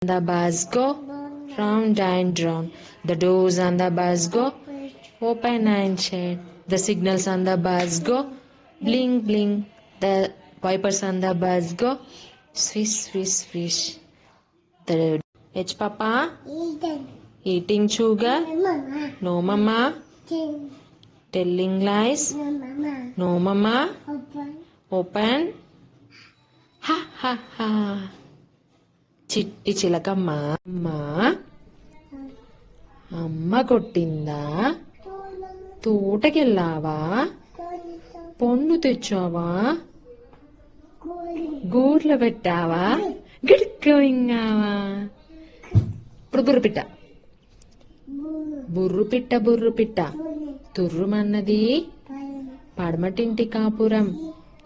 The bus go round and round. The doors on the bus go open and shut. The signals on the bus go blink blink. The wipers on the bus go swish swish swish. The H Papa eating sugar. No mama. Telling lies. No mama. Open. Ha ha ha. చిట్టి చిలకమ్మ అమ్మ కొట్టిందా? తోటకెళ్ళావా? పొన్ను తెచ్చావా? గూర్లు పెట్టావా? గిడుక్కోయింగావా? ఇప్పుడు బుర్రుపిట్ట బుర్రుపిట్ట బుర్రుపిట్ట తుర్రుమన్నది పడమటింటి కాపురం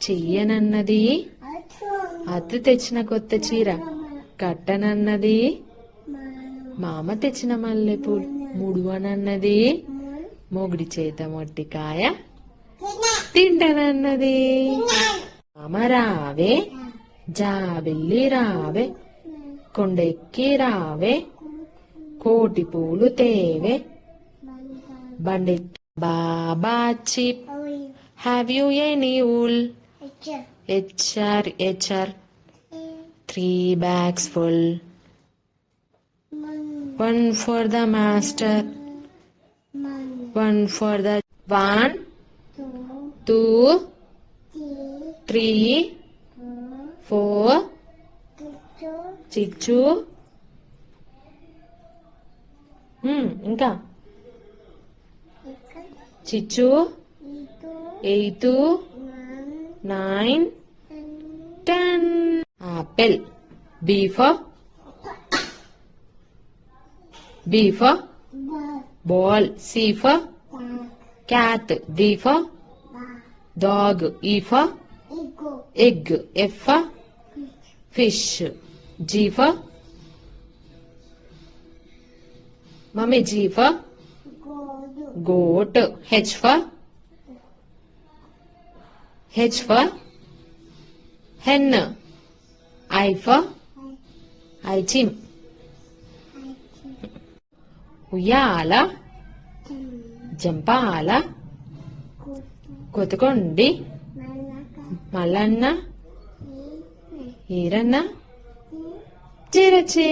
చెయ్యనన్నది అత్త తెచ్చిన కొత్త చీర కట్టనన్నది మామ తెచ్చిన మల్లెపూలు ముడువనన్నది మొగుడి చేత మొట్టికాయ తింటనన్నది. మామ రావే జాబిల్లి రావే కొండెక్కి రావే కోటి పూలు తేవే బండెక్కి baa baa sheep have you any wool HR 3 bags full. One for the master. One for the 1, 2, 3, 4. చిచ్చు ఇంకా చిచ్చు 8, 9, 10. Apple. B for ball. C for cat. D for dog. E for egg. F for fish. G for mummy. G for goat. H for hen. I for item. ఉయ్యాల జంపాల కొతకొండి మల్లన్న ఈరన్న చిరచే.